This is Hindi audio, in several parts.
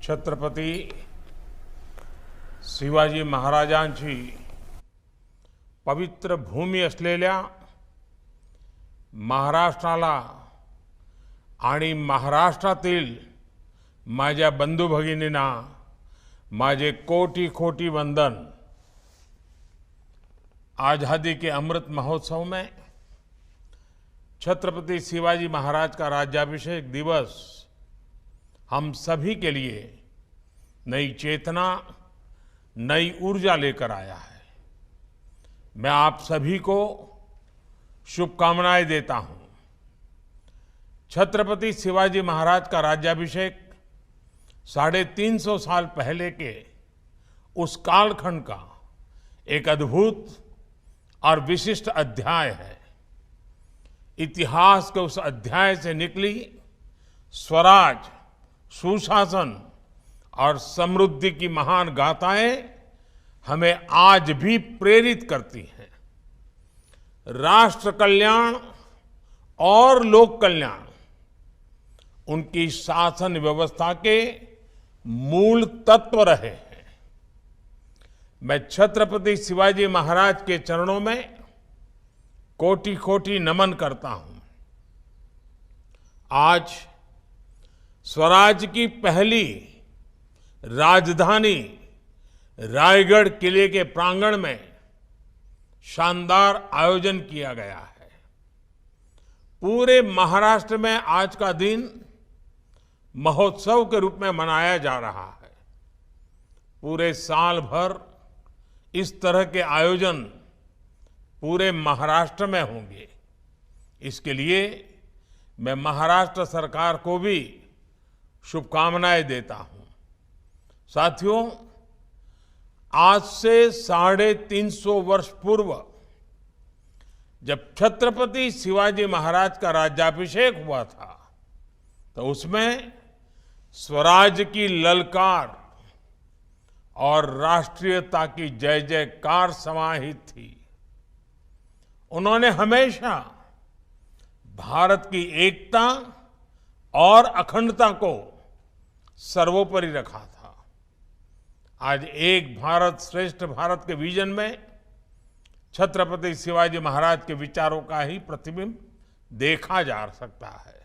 छत्रपती शिवाजी महाराजांची पवित्र भूमी असलेल्या महाराष्ट्राला आणि महाराष्ट्रातील माझ्या बंधू भगिनींना माझे कोटि कोटि वंदन। आज़ादी के अमृत महोत्सव में छत्रपति शिवाजी महाराज का राज्याभिषेक दिवस हम सभी के लिए नई चेतना, नई ऊर्जा लेकर आया है। मैं आप सभी को शुभकामनाएं देता हूं। छत्रपति शिवाजी महाराज का राज्याभिषेक 350 साल पहले के उस कालखंड का एक अद्भुत और विशिष्ट अध्याय है। इतिहास के उस अध्याय से निकली स्वराज, सुशासन और समृद्धि की महान गाथाएं हमें आज भी प्रेरित करती हैं। राष्ट्र कल्याण और लोक कल्याण उनकी शासन व्यवस्था के मूल तत्व रहे हैं। मैं छत्रपति शिवाजी महाराज के चरणों में कोटि कोटि नमन करता हूं। आज स्वराज की पहली राजधानी रायगढ़ किले के प्रांगण में शानदार आयोजन किया गया है। पूरे महाराष्ट्र में आज का दिन महोत्सव के रूप में मनाया जा रहा है। पूरे साल भर इस तरह के आयोजन पूरे महाराष्ट्र में होंगे। इसके लिए मैं महाराष्ट्र सरकार को भी शुभकामनाएं देता हूं। साथियों, आज से 350 वर्ष पूर्व जब छत्रपति शिवाजी महाराज का राज्याभिषेक हुआ था तो उसमें स्वराज की ललकार और राष्ट्रीयता की जय जयकार समाहित थी। उन्होंने हमेशा भारत की एकता और अखंडता को सर्वोपरि रखा था। आज एक भारत श्रेष्ठ भारत के विजन में छत्रपति शिवाजी महाराज के विचारों का ही प्रतिबिंब देखा जा सकता है।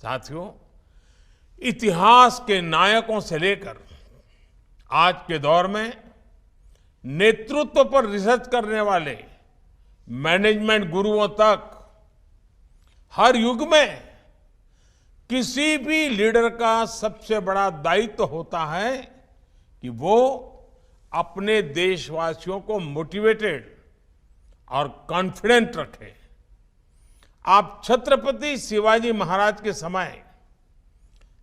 साथियों, इतिहास के नायकों से लेकर आज के दौर में नेतृत्व पर रिसर्च करने वाले मैनेजमेंट गुरुओं तक हर युग में किसी भी लीडर का सबसे बड़ा दायित्व होता है कि वो अपने देशवासियों को मोटिवेटेड और कॉन्फिडेंट रखे। आप छत्रपति शिवाजी महाराज के समय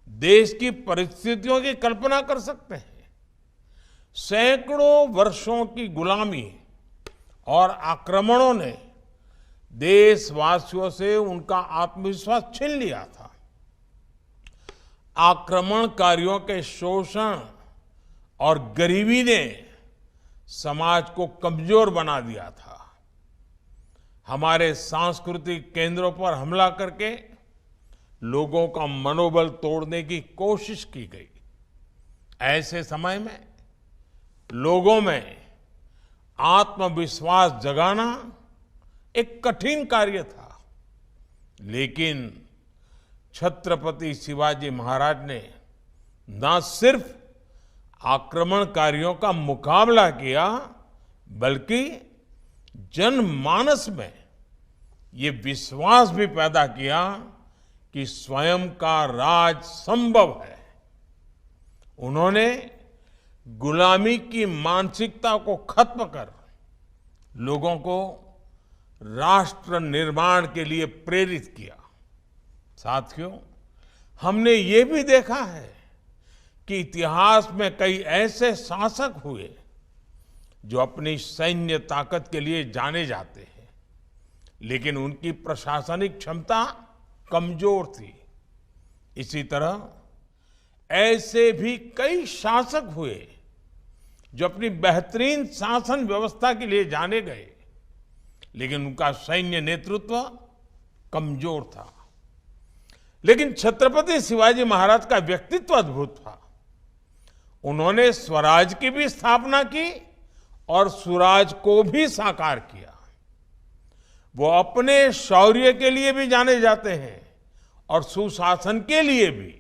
देश की परिस्थितियों की कल्पना कर सकते हैं। सैकड़ों वर्षों की गुलामी और आक्रमणों ने देशवासियों से उनका आत्मविश्वास छीन लिया था। आक्रमणकारियों के शोषण और गरीबी ने समाज को कमजोर बना दिया था। हमारे सांस्कृतिक केंद्रों पर हमला करके लोगों का मनोबल तोड़ने की कोशिश की गई। ऐसे समय में लोगों में आत्मविश्वास जगाना एक कठिन कार्य था, लेकिन छत्रपति शिवाजी महाराज ने न सिर्फ आक्रमणकारियों का मुकाबला किया, बल्कि जनमानस में ये विश्वास भी पैदा किया कि स्वयं का राज संभव है। उन्होंने गुलामी की मानसिकता को खत्म कर लोगों को राष्ट्र निर्माण के लिए प्रेरित किया। साथियों, हमने ये भी देखा है कि इतिहास में कई ऐसे शासक हुए जो अपनी सैन्य ताकत के लिए जाने जाते हैं, लेकिन उनकी प्रशासनिक क्षमता कमजोर थी। इसी तरह ऐसे भी कई शासक हुए जो अपनी बेहतरीन शासन व्यवस्था के लिए जाने गए, लेकिन उनका सैन्य नेतृत्व कमजोर था। लेकिन छत्रपति शिवाजी महाराज का व्यक्तित्व अद्भुत था। उन्होंने स्वराज की भी स्थापना की और सुराज को भी साकार किया। वो अपने शौर्य के लिए भी जाने जाते हैं और सुशासन के लिए भी।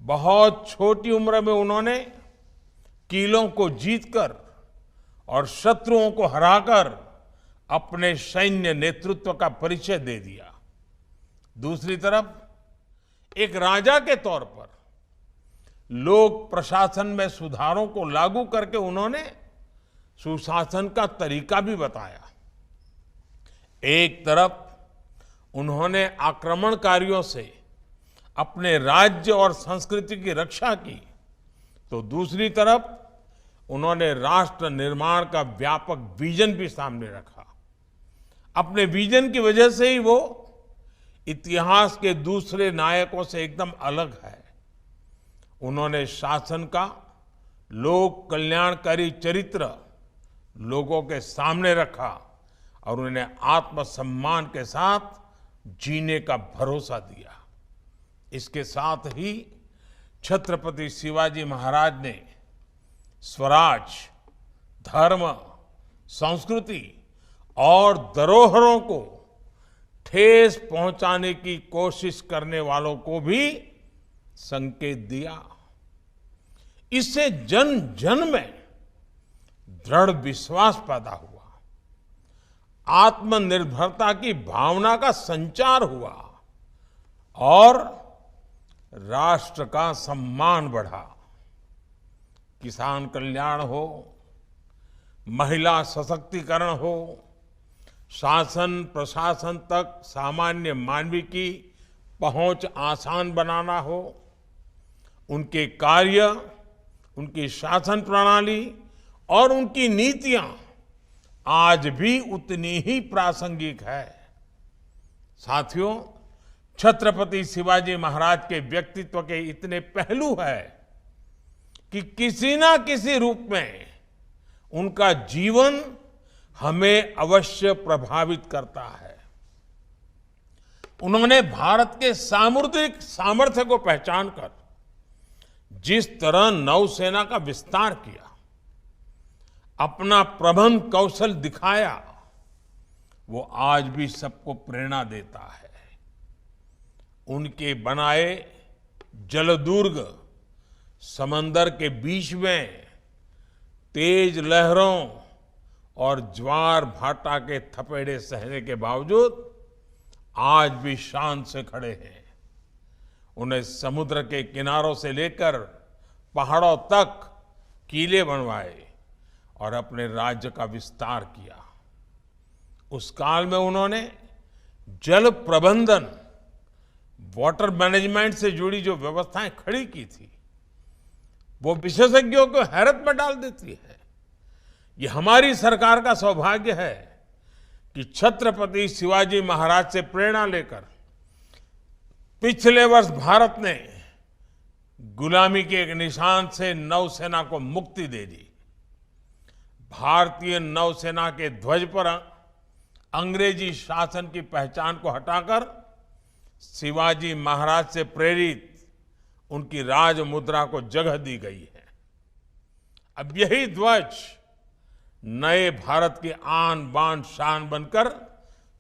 बहुत छोटी उम्र में उन्होंने किलों को जीतकर और शत्रुओं को हराकर अपने सैन्य नेतृत्व का परिचय दे दिया। दूसरी तरफ एक राजा के तौर पर लोक प्रशासन में सुधारों को लागू करके उन्होंने सुशासन का तरीका भी बताया। एक तरफ उन्होंने आक्रमणकारियों से अपने राज्य और संस्कृति की रक्षा की, तो दूसरी तरफ उन्होंने राष्ट्र निर्माण का व्यापक विजन भी सामने रखा। अपने विजन की वजह से ही वो इतिहास के दूसरे नायकों से एकदम अलग है। उन्होंने शासन का लोक कल्याणकारी चरित्र लोगों के सामने रखा और उन्हें आत्मसम्मान के साथ जीने का भरोसा दिया। इसके साथ ही छत्रपति शिवाजी महाराज ने स्वराज, धर्म, संस्कृति और धरोहरों को ठेस पहुंचाने की कोशिश करने वालों को भी संकेत दिया। इससे जन जन में दृढ़ विश्वास पैदा हुआ, आत्मनिर्भरता की भावना का संचार हुआ और राष्ट्र का सम्मान बढ़ा। किसान कल्याण हो, महिला सशक्तिकरण हो, शासन प्रशासन तक सामान्य मानवी की पहुंच आसान बनाना हो, उनके कार्य, उनकी शासन प्रणाली और उनकी नीतियां आज भी उतनी ही प्रासंगिक है। साथियों, छत्रपति शिवाजी महाराज के व्यक्तित्व के इतने पहलू हैं कि किसी ना किसी रूप में उनका जीवन हमें अवश्य प्रभावित करता है। उन्होंने भारत के सामुद्रिक सामर्थ्य को पहचानकर जिस तरह नौसेना का विस्तार किया, अपना प्रबंध कौशल दिखाया, वो आज भी सबको प्रेरणा देता है। उनके बनाए जलदुर्ग समंदर के बीच में तेज लहरों और ज्वार भाटा के थपेड़े सहने के बावजूद आज भी शान से खड़े हैं। उन्हें समुद्र के किनारों से लेकर पहाड़ों तक किले बनवाए और अपने राज्य का विस्तार किया। उस काल में उन्होंने जल प्रबंधन, वाटर मैनेजमेंट से जुड़ी जो व्यवस्थाएं खड़ी की थी, वो विशेषज्ञों को हैरत में डाल देती है। ये हमारी सरकार का सौभाग्य है कि छत्रपति शिवाजी महाराज से प्रेरणा लेकर पिछले वर्ष भारत ने गुलामी के एक निशान से नौसेना को मुक्ति दे दी। भारतीय नौसेना के ध्वज पर अंग्रेजी शासन की पहचान को हटाकर शिवाजी महाराज से प्रेरित उनकी राज मुद्रा को जगह दी गई है। अब यही ध्वज नए भारत की आन बान शान बनकर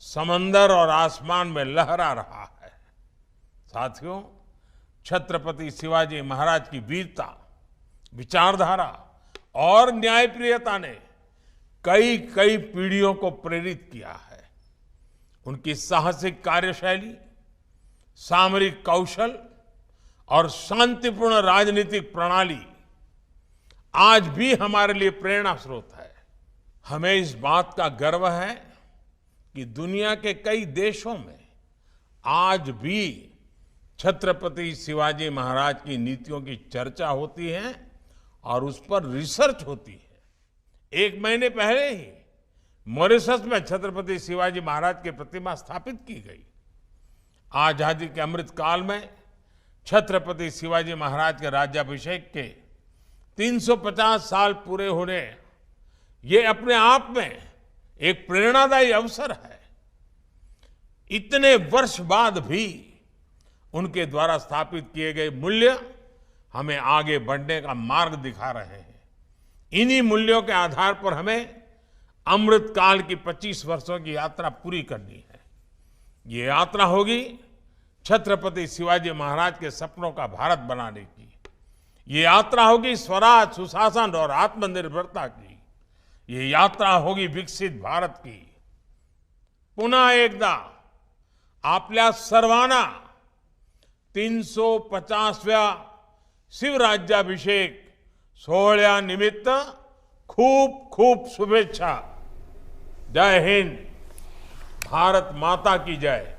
समंदर और आसमान में लहरा रहा है। साथियों, छत्रपति शिवाजी महाराज की वीरता, विचारधारा और न्यायप्रियता ने कई कई पीढ़ियों को प्रेरित किया है। उनकी साहसिक कार्यशैली, सामरिक कौशल और शांतिपूर्ण राजनीतिक प्रणाली आज भी हमारे लिए प्रेरणा स्रोत है। हमें इस बात का गर्व है कि दुनिया के कई देशों में आज भी छत्रपति शिवाजी महाराज की नीतियों की चर्चा होती है और उस पर रिसर्च होती है। 1 महीने पहले ही मॉरिशस में छत्रपति शिवाजी महाराज की प्रतिमा स्थापित की गई। आजादी के अमृत काल में छत्रपति शिवाजी महाराज के राज्याभिषेक के 350 साल पूरे होने, ये अपने आप में एक प्रेरणादायी अवसर है। इतने वर्ष बाद भी उनके द्वारा स्थापित किए गए मूल्य हमें आगे बढ़ने का मार्ग दिखा रहे हैं। इन्हीं मूल्यों के आधार पर हमें अमृत काल की 25 वर्षों की यात्रा पूरी करनी है। ये यात्रा होगी छत्रपति शिवाजी महाराज के सपनों का भारत बनाने की। ये यात्रा होगी स्वराज, सुशासन और आत्मनिर्भरता की। ये यात्रा होगी विकसित भारत की। पुन्हा एकदा आपल्या सर्वांना 350व्या शिवराज्याभिषेक सोहळ्यानिमित्त खूप खूप शुभेच्छा। जय हिंद, भारत माता की जय।